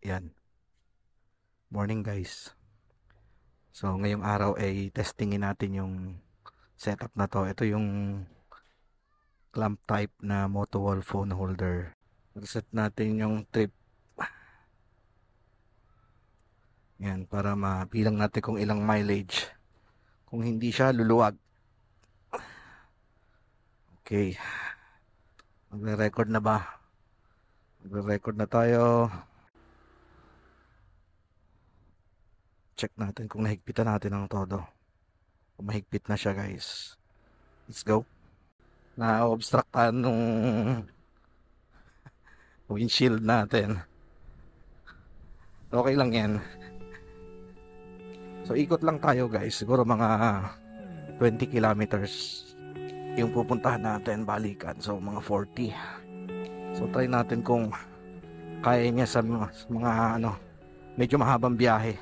Yan. Morning guys. So ngayong araw ay testingin natin yung setup na to. Ito yung clamp type na Motowall phone holder. Reset natin yung trip. Yan, para mabilang natin kung ilang mileage. Kung hindi siya, luluwag. Okay. Magre-record na ba? Magre-record na tayo. Check natin kung nahigpitan natin ng todo. Kung mahigpit na siya guys. Let's go. Na-obstructan nung windshield natin. Okay lang yan. So ikot lang tayo guys. Siguro mga 20 kilometers yung pupuntahan natin balikan. So mga 40. So try natin kung kaya niya sa mga medyo mahabang biyahe.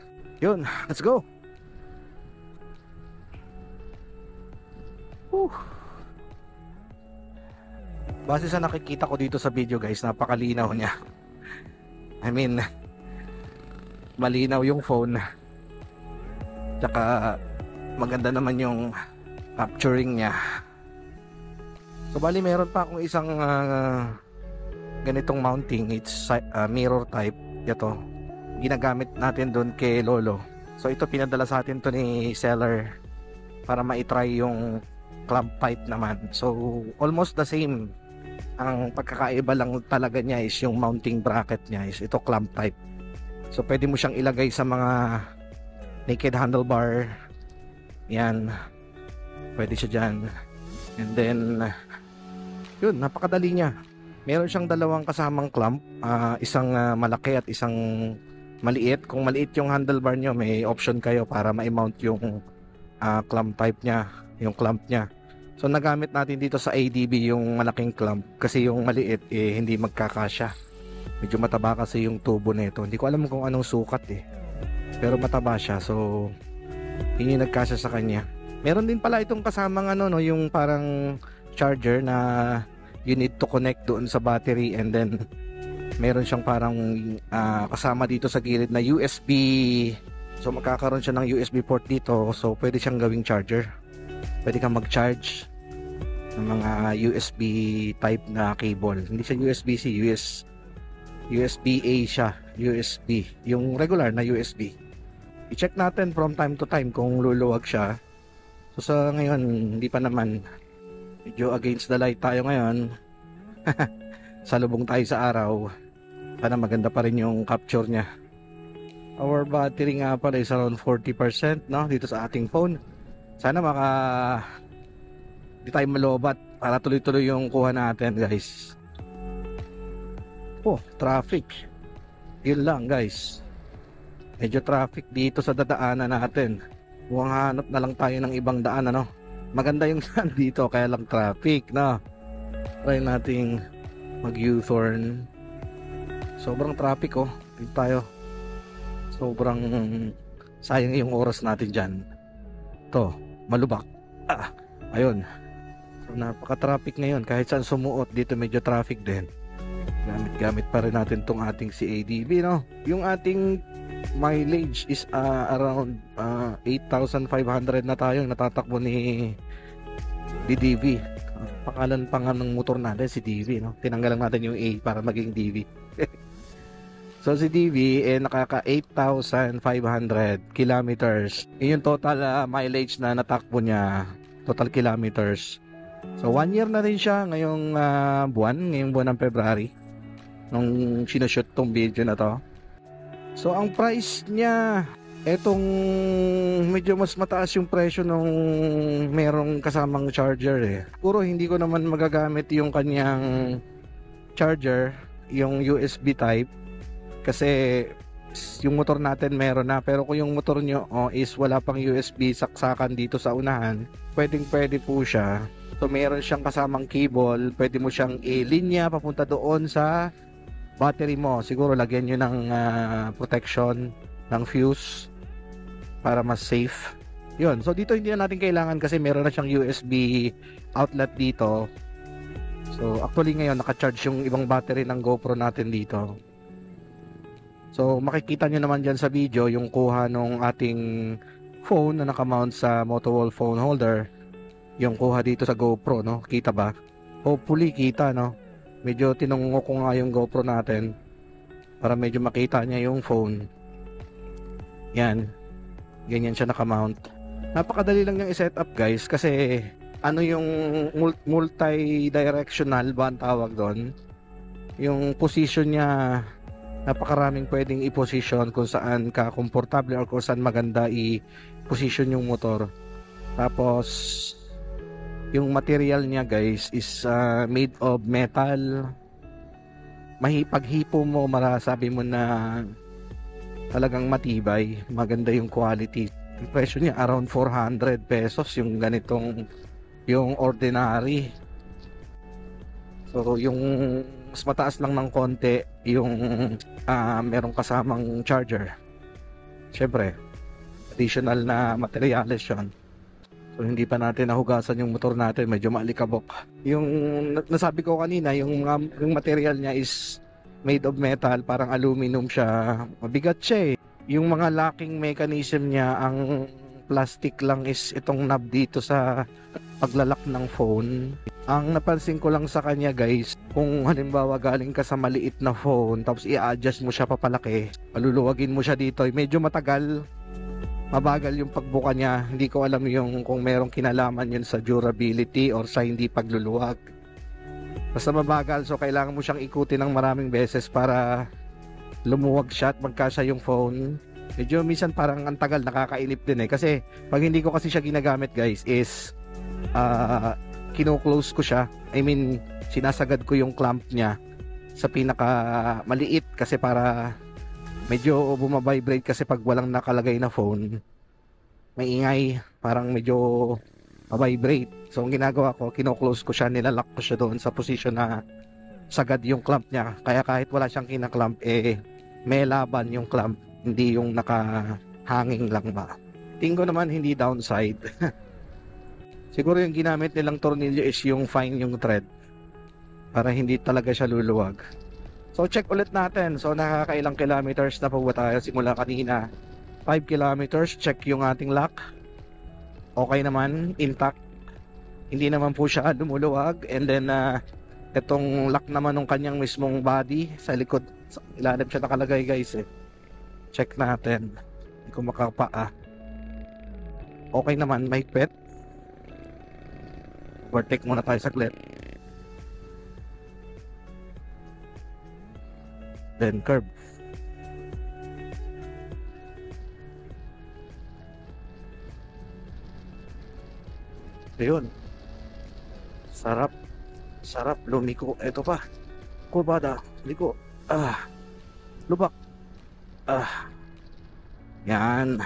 Yun, let's go. Base sa nakikita ko dito sa video guys, napakalinaw niya. I mean, malinaw yung phone. Tsaka maganda naman yung capturing niya. So bali meron pa akong isang ganitong mounting. It's mirror type. Ito, ginagamit natin doon kay Lolo. So ito pinadala sa atin to ni seller para ma-try yung clamp type naman. So almost the same. Ang pagkakaiba lang talaga niya is yung mounting bracket niya is ito clamp type. So pwede mo siyang ilagay sa mga naked handlebar. Yan. Pwede siya dyan. And then yun, napakadali niya. Meron siyang dalawang kasamang clamp, isang malaki at isang maliit. Kung maliit yung handlebar nyo, may option kayo para ma-mount yung clamp type niya, yung clamp niya. So nagamit natin dito sa ADB yung malaking clamp kasi yung maliit hindi magkakasya. Medyo mataba kasi yung tubo nito. Hindi ko alam kung anong sukat pero mataba siya. So hindi nagkasya sa kanya. Meron din pala itong kasamang yung parang charger na you need to connect doon sa battery, and then meron siyang parang kasama dito sa gilid na USB. So magkakaroon siya ng USB port dito. So pwede siyang gawing charger. Pwede kang mag-charge ng mga USB type na cable. Hindi siya USB-C, USB-A siya. USB. Yung regular na USB. I-check natin from time to time kung luluwag siya. So sa ngayon, hindi pa naman. Medyo against the light tayo ngayon. Salubong tayo sa araw. Sana maganda pa rin yung capture niya. Our battery nga pala is around 40% dito sa ating phone. Sana di tayo malobat para tuloy-tuloy yung kuha natin guys. Traffic. Yun lang guys. Medyo traffic dito sa dadaanan natin. Mukhang hanap na lang tayo ng ibang daan Maganda yung daan dito kaya lang traffic Try nating mag U-turn. Sobrang traffic dito tayo. Sobrang sayang yung oras natin dyan. Malubak. Ayun. So napaka-traffic ngayon. Kahit saan sumuot dito medyo traffic din. Gamit pa rin natin tong ating CADB Yung ating mileage is around 8,500 na tayong natatakbo ni DV. Pangalan pa nga ng motor natin si DV Tinanggalan natin yung A para maging DV. So si DV nakaka 8,500 kilometers. Yun yung total mileage na natakbo niya, total kilometers. So 1 year na rin siya ngayong buwan ng February nung sinushoot tong video na to. So ang price niya, etong medyo mas mataas yung presyo nung merong kasamang charger Puro hindi ko naman magagamit yung kanyang charger, yung USB type. Kasi yung motor natin meron na, pero kung yung motor nyo is wala pang USB saksakan dito sa unahan, pwede po siya. So meron siyang kasamang cable, pwede mo siyang i-linya papunta doon sa battery mo. Siguro lagyan nyo ng protection ng fuse para mas safe. Yun, so dito hindi na natin kailangan kasi meron na siyang USB outlet dito. So actually ngayon naka-charge yung ibang battery ng GoPro natin dito. So makikita nyo naman dyan sa video yung kuha nung ating phone na nakamount sa Motowall phone holder. Yung kuha dito sa GoPro, no? Kita ba? Hopefully kita, no? Medyo tinungo ko nga yung GoPro natin para medyo makita niya yung phone. Yan. Ganyan siya nakamount. Napakadali lang niyang i-set up, guys, kasi ano yung multi-directional ba ang tawag doon? Yung position niya, napakaraming pwedeng i-position kung saan ka komportable or kung saan maganda i-position yung motor. Tapos yung material niya, guys, is made of metal. Paghipo mo, marasabi mo na talagang matibay, maganda yung quality. Yung presyo niya around 400 pesos yung ganitong, yung ordinary. So yung mas mataas lang ng konti yung merong kasamang charger. Syempre additional na materials yun. So hindi pa natin nahugasan yung motor natin, medyo maalikabok. Yung nasabi ko kanina, yung material niya is made of metal, parang aluminum siya. Mabigat siya eh. Yung mga locking mechanism niya, ang plastic lang is itong knob dito sa paglalak ng phone. Ang napansin ko lang sa kanya, guys, kung halimbawa galing ka sa maliit na phone tapos i-adjust mo siya papalaki, paluluwagin mo siya dito, medyo matagal, mabagal yung pagbuka niya. Hindi ko alam yung kung merong kinalaman yun sa durability or sa hindi pagluluwag. Basta mabagal, so kailangan mo siyang ikutin ng maraming beses para lumuwag siya at magkasya yung phone. Medyo minsan parang ang tagal, nakakainip din eh. Kasi pag hindi ko kasi siya ginagamit, guys, is kino-close ko siya. I mean, sinasagad ko yung clamp niya sa pinaka maliit kasi para medyo bumabibrate, kasi pag walang nakalagay na phone, maingay, parang medyo mabibrate. So ang ginagawa ko, kino-close ko siya, nilalak ko siya doon sa position na sagad yung clamp niya. Kaya kahit wala siyang kinaklamp, may laban yung clamp, hindi yung nakahanging lang ba. Tingin ko naman hindi downside. Siguro yung ginamit nilang tornilyo is yung fine yung thread para hindi talaga siya luluwag. So check ulit natin. So nakakailang kilometers na po ba tayo simula kanina? 5 kilometers. Check yung ating lock. Okay naman, intact. Hindi naman po siya lumuluwag. And then itong lock naman ng kanyang mismong body sa likod, sa ilalim siya nakalagay, guys eh. Check natin. Hindi ko makapaa. Okay naman, may pet. Overtake muna tayo saglit. Then curve. Ayun. Sarap. Sarap lumiko. Ito pa. Kurbada. Liko. Lubak. Yan.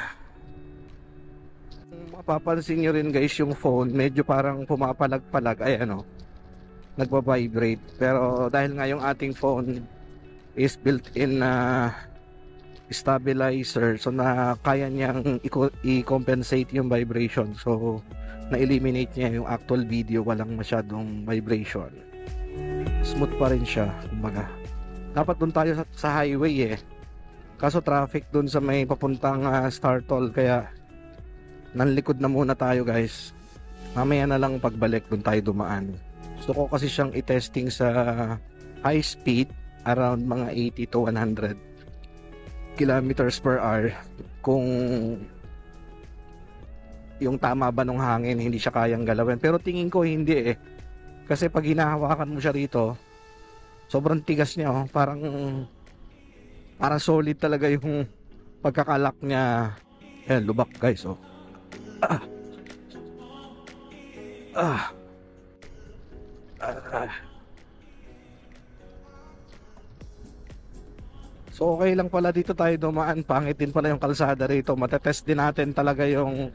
Mapapansin nyo rin, guys, yung phone medyo parang pumapalag-palag. Ayan o. Nagbabibrate. Pero dahil nga yung ating phone is built-in stabilizer, so na kaya niyang i-compensate yung vibration. So na-eliminate niya yung actual video, walang masyadong vibration. Smooth pa rin siya, kumbaga. Dapat doon tayo sa highway eh. Kaso traffic doon sa may papuntang Startol, kaya nanlikod na muna tayo, guys. Mamaya na lang pagbalik doon tayo dumaan. Gusto ko kasi siyang i-testing sa high speed, around mga 80 to 100 kilometers per hour, kung yung tama ba nung hangin, hindi siya kayang galawin. Pero tingin ko hindi eh, kasi pag hinahawakan mo siya rito, sobrang tigas niya oh. Parang solid talaga yung pagkakalak niya. Ayan, lubak, guys oh. So okay lang pala dito tayo dumaan. Pangit din pala yung kalsada rito. Matetest din natin talaga yung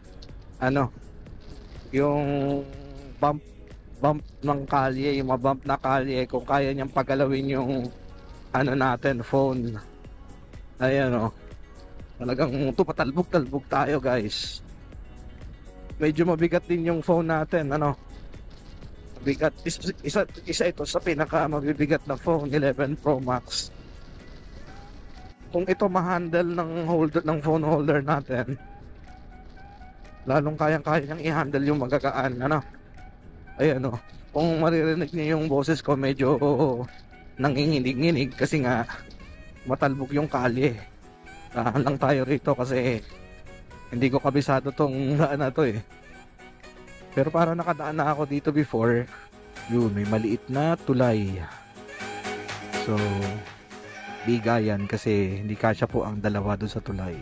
yung bump ng kalye, yung mabump na kalye, kung kaya niyang pagalawin yung natin, phone. Ayan o. Talagang tumatalbog-talbog tayo, guys. Medyo mabigat din yung phone natin, mabigat. Isa ito sa pinaka mabibigat na phone, 11 Pro Max. kung ito ma-handle ng holder, ng phone holder natin, lalong kayang-kaya niyang i-handle yung magagaan, ano. Ayan o, kung maririnig niyo yung boses ko, medyo nanginginig-nginig kasi nga matalbog yung kalye. Dahan lang tayo rito kasi hindi ko kabisado tong daan na to eh. Pero para nakadaan na ako dito before, yun, may maliit na tulay. So, bigayan kasi hindi kasya po ang dalawa doon sa tulay.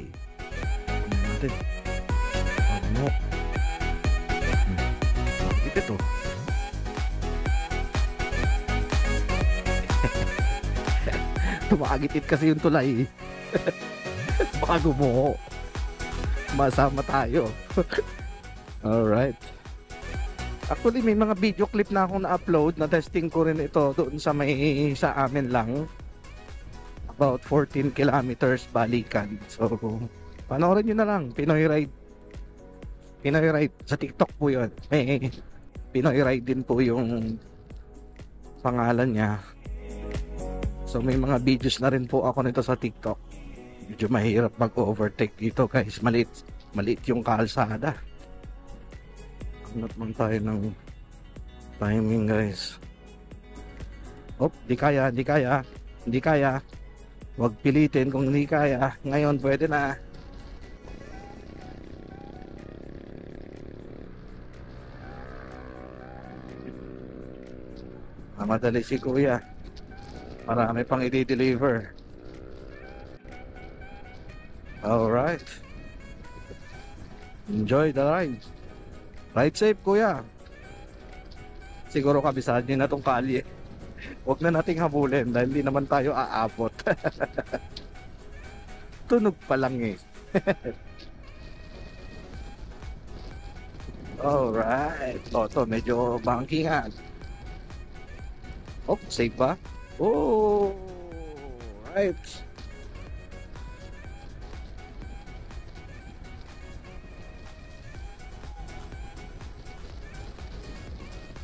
Ano natin? Ano? Ito. Tumagitit kasi yung tulay. Baka gumuho. Masama tayo. Alright. Actually, may mga video clip na akong na-upload. Na testing ko rin ito doon sa amin lang. About 14 kilometers balikan. So, panoorin nyo na lang. Pinoy Ride. Pinoy Ride. Sa TikTok po yun. May Pinoy Ride din po yung pangalan niya. So may mga videos na rin po ako nito sa TikTok. Medyo mahirap mag-overtake dito guys. Maliit yung kalsada. Hanap man tayo ng timing guys. Oh, di kaya. Hindi kaya. Huwag pilitin kung hindi kaya. Ngayon pwede na. Madali si kuya. Marami pang i-deliver. Alright. Enjoy the ride. Ride safe kuya. Siguro kabisado nyo na tong kalye. Huwag na nating habulin dahil hindi naman tayo aabot. Tunog pa lang eh. Alright. To medyo bankingan. Oh, safe ba? Oh, right.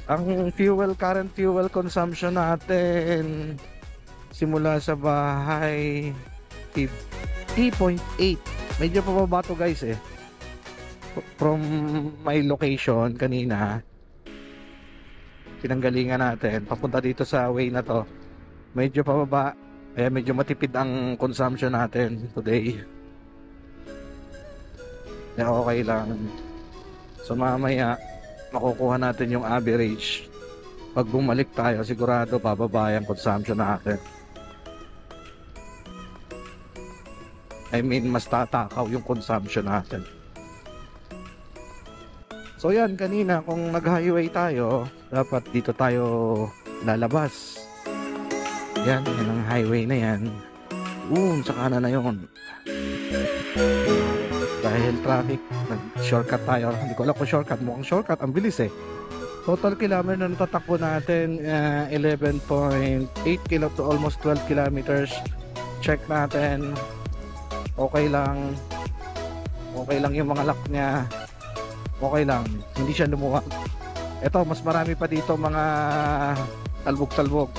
Ang current fuel consumption natin simula sa bahay 3.8. Medyo pababa to guys eh. From my location kanina, pinanggalingan natin papunta dito sa way na to, medyo pababa, kaya medyo matipid ang consumption natin today. Kaya okay lang. So mamaya makukuha natin yung average. Pag bumalik tayo, sigurado bababa ang consumption natin. I mean, mas tatakaw yung consumption natin. So yan, kanina kung nag-highway tayo, dapat dito tayo lalabas. Yan ang highway na yan. Sa kanan na yun. Dahil traffic, nag-shortcut tayo. Hindi ko alam kung shortcut. Mukhang shortcut, ang bilis eh. Total kilometer na natatakbo natin, 11.8 kilo to almost 12 kilometers. Check natin. Okay lang. Okay lang yung mga lock niya. Okay lang. Hindi siya lumuwag. Ito, mas marami pa dito mga talbog-talbog.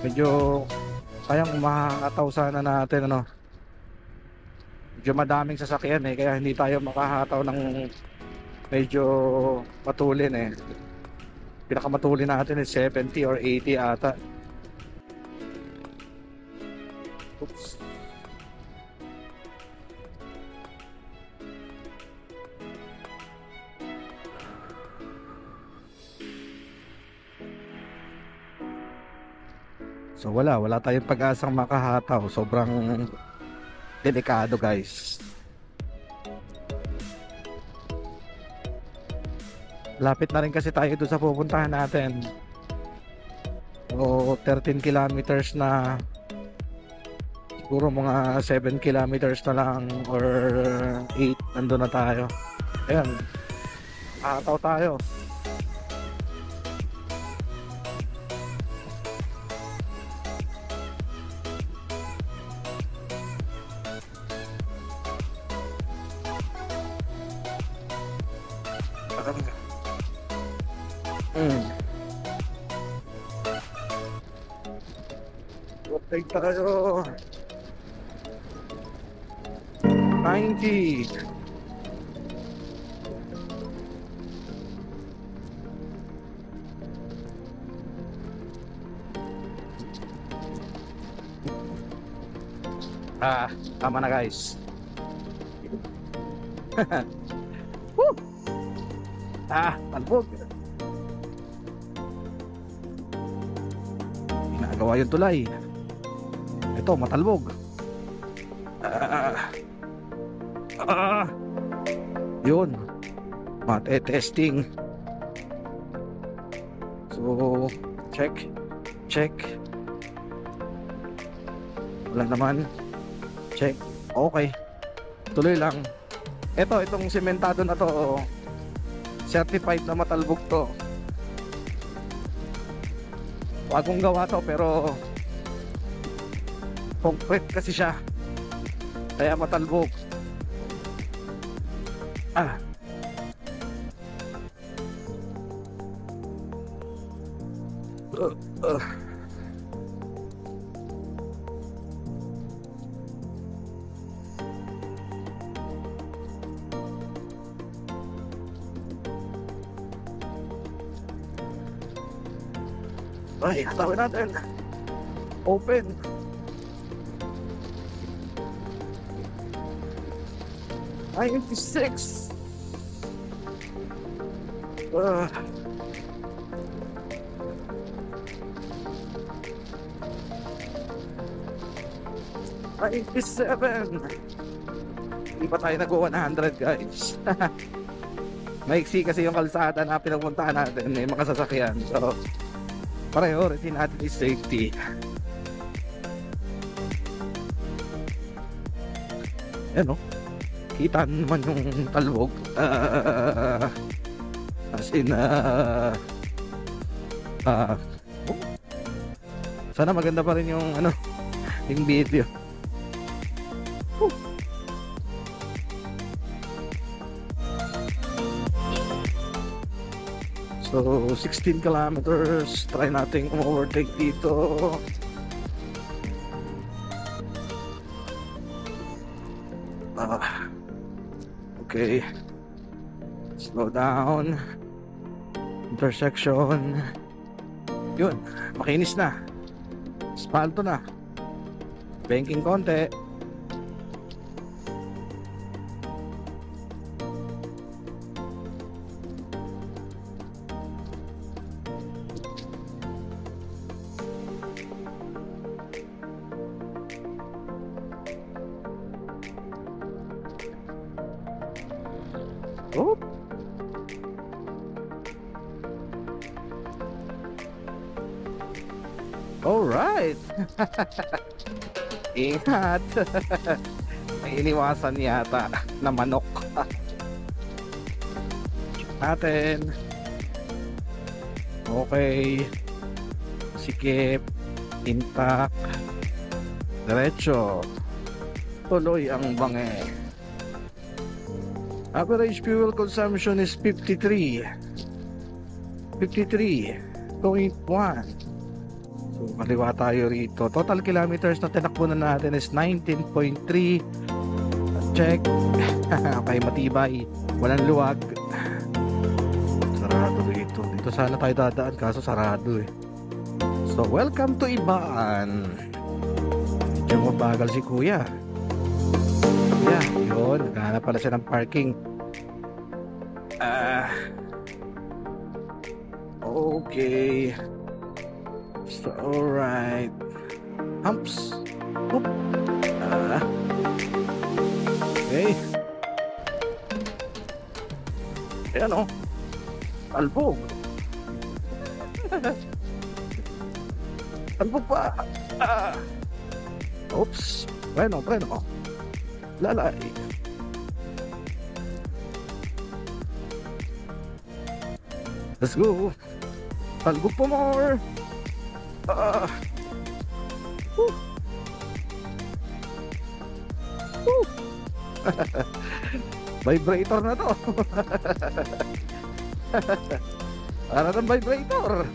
Medyo kayang makakataw sana natin, ano. Medyo madaming sasakyan eh, kaya hindi tayo makahataw ng medyo matulin eh. Pinakamatulin natin is 70 or 80 ata. Oops. So wala tayong pag-asang makahataw. Sobrang delikado guys. Lapit na rin kasi tayo doon sa pupuntahan natin. O 13 kilometers na. Siguro mga 7 kilometers na lang or 8 nandun na tayo. Ayan, hataw tayo. Update tayo. 90. Tama na guys. Woo! Talbog. Ginagawa yung tulay. Ito, matalbog. Yun. Mate-testing. So, check. Wala naman. Check. Okay. Tuloy lang. Itong sementado na to, certified na matalbog to. Bagong gawa to pero concrete kasi siya. Kaya matalbog. Ay, hatawin natin. Open. $96. 97. Hindi pa tayo nag-100 guys. Maiksi kasi yung kalsada na pinapuntahan natin. May mga sasakyan. So, priority natin is safety. Yan o. Kita naman yung talbog. As in sana maganda pa rin yung yung video. So 16 kilometers. Try nating overtake dito. Okay, slow down. Intersection. Yun, makinis na. Asfalto na. Banking konti. Oh. Alright. Ingat. May iniwasan yata na manok. Natin. Okay. Sikip. Intact. Diretso. Tuloy ang bange. Average fuel consumption is 53.1. So kaliwa tayo rito. Total kilometers na tinakbo na natin is 19.3. Check. Okay, matibay. Walang luwag. Sarado rito. Dito sana tayo dadaan kaso sarado eh. So welcome to Ibaan. Medyo mabagal si kuya. Yeah, yun. Naghahanap pala siya ng parking. Okay. So, alright. Humps. Oop. Okay. Ayan o. Talbog. Talbog pa. Oops. Preno. Lalay. Let's go. Talbog pa more. Vibrator na to. Para ng vibrator.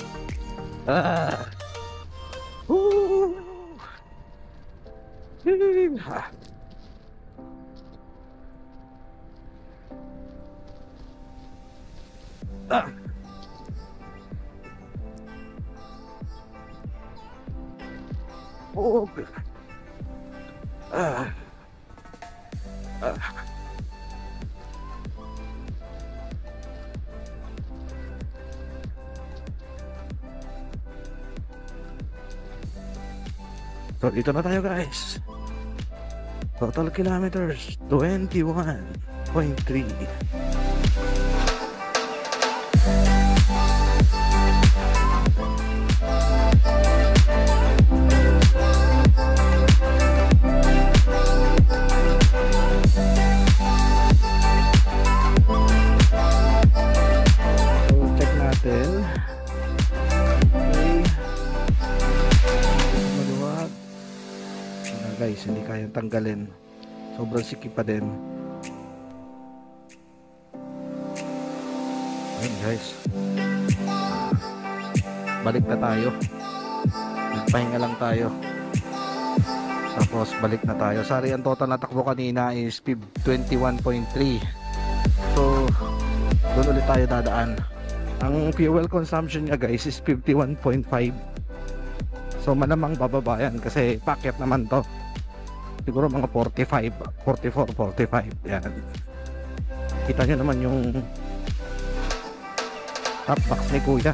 Ah. Oh. Ah. Ah. So dito na tayo guys. Total kilometers 21.3. Guys, hindi kayang tanggalin, sobrang sikip pa din. Ayun guys, balik na tayo, nagpahinga lang tayo, tapos balik na tayo. Sorry, ang total na takbo kanina is 21.3. so doon ulit tayo dadaan. Ang fuel consumption niya guys is 51.5. so malamang bababa yan kasi packet naman to. Siguro mga 45, 44, 45. Yan. Kita nyo naman yung top box ni kuya.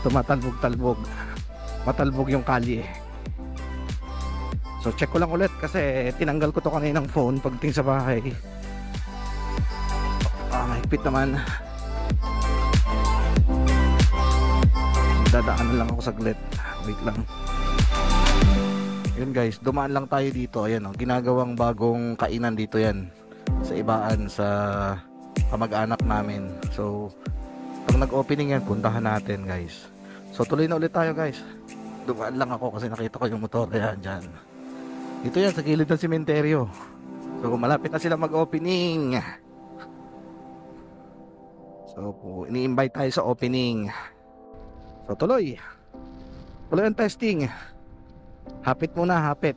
Tumatalbog-talbog. Matalbog yung kalye. So check ko lang ulit kasi tinanggal ko to kaninang phone pagdating sa bahay. Higpit naman. Dadaan na lang ako saglit. Wait lang. Yun guys, dumaan lang tayo dito. Ayan o, ginagawang bagong kainan dito yan sa ibaan sa kamag-anak namin. So pag nag-opening yan, puntahan natin guys. So tuloy na ulit tayo guys. Dumaan lang ako kasi nakita ko yung motor. Ayan dyan. Dito yan sa gilid ng sementeryo. So malapit na sila mag-opening. So ini-invite tayo sa opening. So tuloy ang testing. Hapit muna, hapit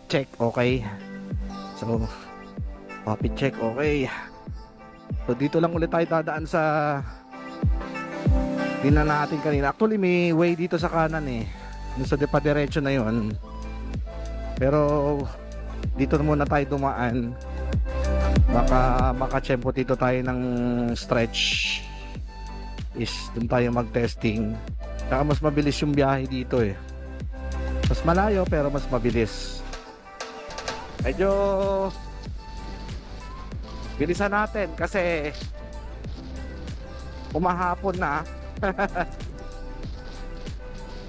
check, okay. So hapit check, okay. So dito lang ulit tayo dadaan sa dinan natin kanina. Actually may way dito sa kanan eh, dun sa diretso na yon. Pero dito muna tayo dumaan. Baka makatsyempo dito tayo ng stretch. Is dun tayo mag-testing. Saka mas mabilis yung biyahe dito eh. Mas malayo pero mas mabilis. Medyo bilisan natin kasi umahapon na.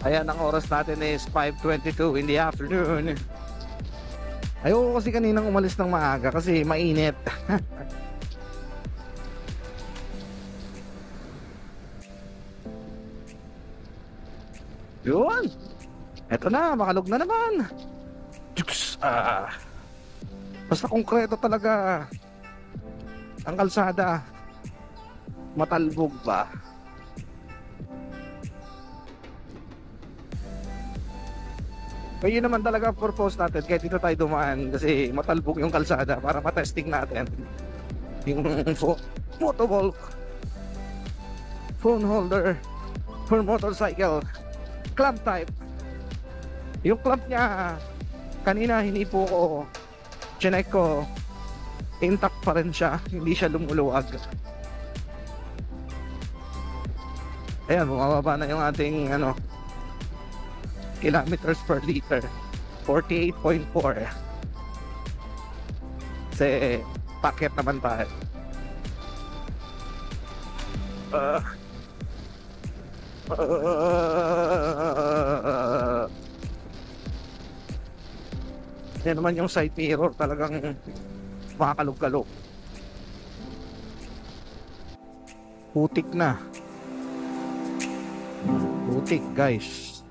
Ayan, ang oras natin is 5:22 in the afternoon. Ayoko kasi kaninang umalis ng maaga kasi mainit. Yun. Eto na, makalog na naman. Basta konkreto talaga ang kalsada. Matalbog ba? Kaya yun naman talaga ang purpose natin. Kaya dito tayo dumaan kasi matalbog yung kalsada para matesting natin yung motovlog phone holder for motorcycle clamp type. Yung clamp niya kanina hinipo ko, chinek ko, intact pa rin siya, hindi siya lumuluwag. Ayan, bumababa na yung ating kilometers per liter, 48.4. Kasi packet naman tayo. Yan naman yung side mirror, talagang makakalog-kalog. Putik na. Putik guys.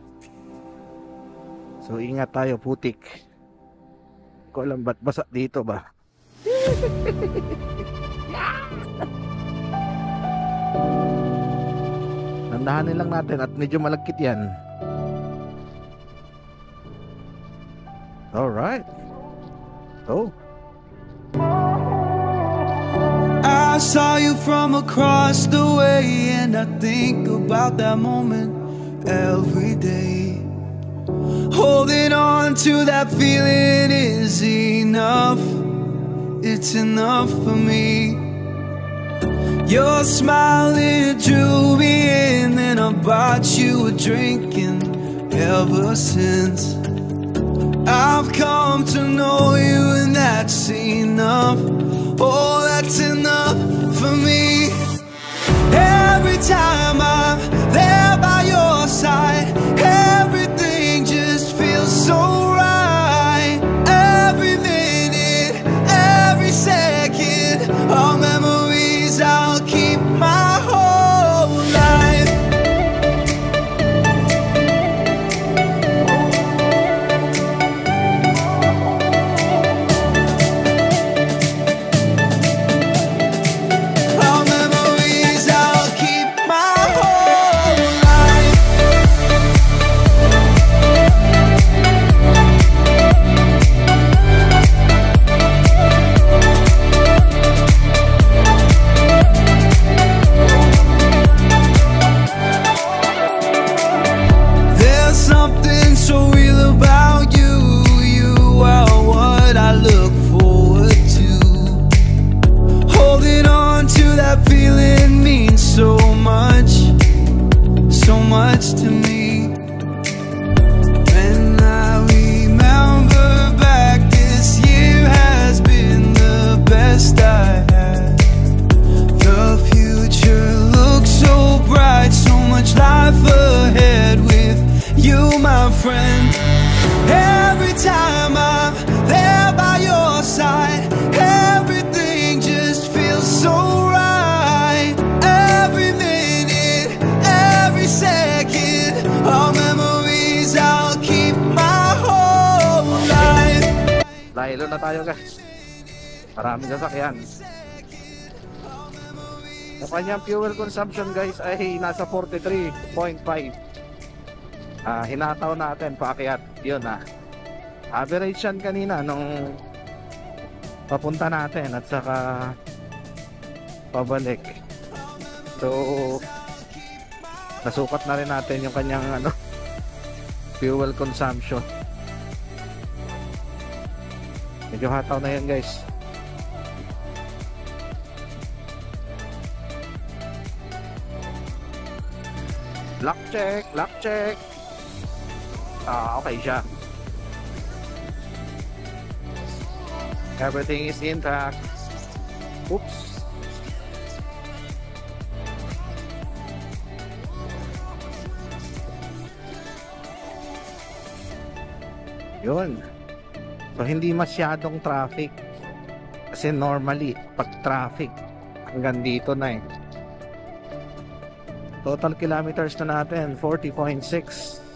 So ingat tayo, putik. Ko alam ba't basa dito ba? Nandahanin lang natin at medyo malagkit yan. Alright. Oh. I saw you from across the way, and I think about that moment every day. Holding on to that feeling is enough. It's enough for me. Your smile, it drew me in, and I bought you a drink, and ever since I've come to know you, and that's enough. Oh, that's enough for me. Every time I'm there by your side, everything just feels so right. Every minute, every second, all memories I'll keep my whole life. All memories I'll keep my whole life. There's something so real about you. You are what I look forward to. Holding on to that feeling means so much to me. When I remember back, this year has been the best I had. The future looks so bright, so much life ahead with you, my friend. Every time I'm there by your side, everything just feels so right. Every minute, every second, all memories I'll keep my whole life. Dahil na tayo guys. Maraming sasakyan. Ang kanyang fuel consumption guys ay nasa 43.5. Hinataw natin paakyat. Yun average yan kanina nung papunta natin at saka pabalik. So nasukat na rin natin yung kanyang fuel consumption. Medyo hataw na yan guys. Lock check, lock check. Okay siya. Everything is intact. Oops. Yun. So hindi masyadong traffic. Kasi normally pag traffic hanggang dito na Total kilometers na natin 40.6.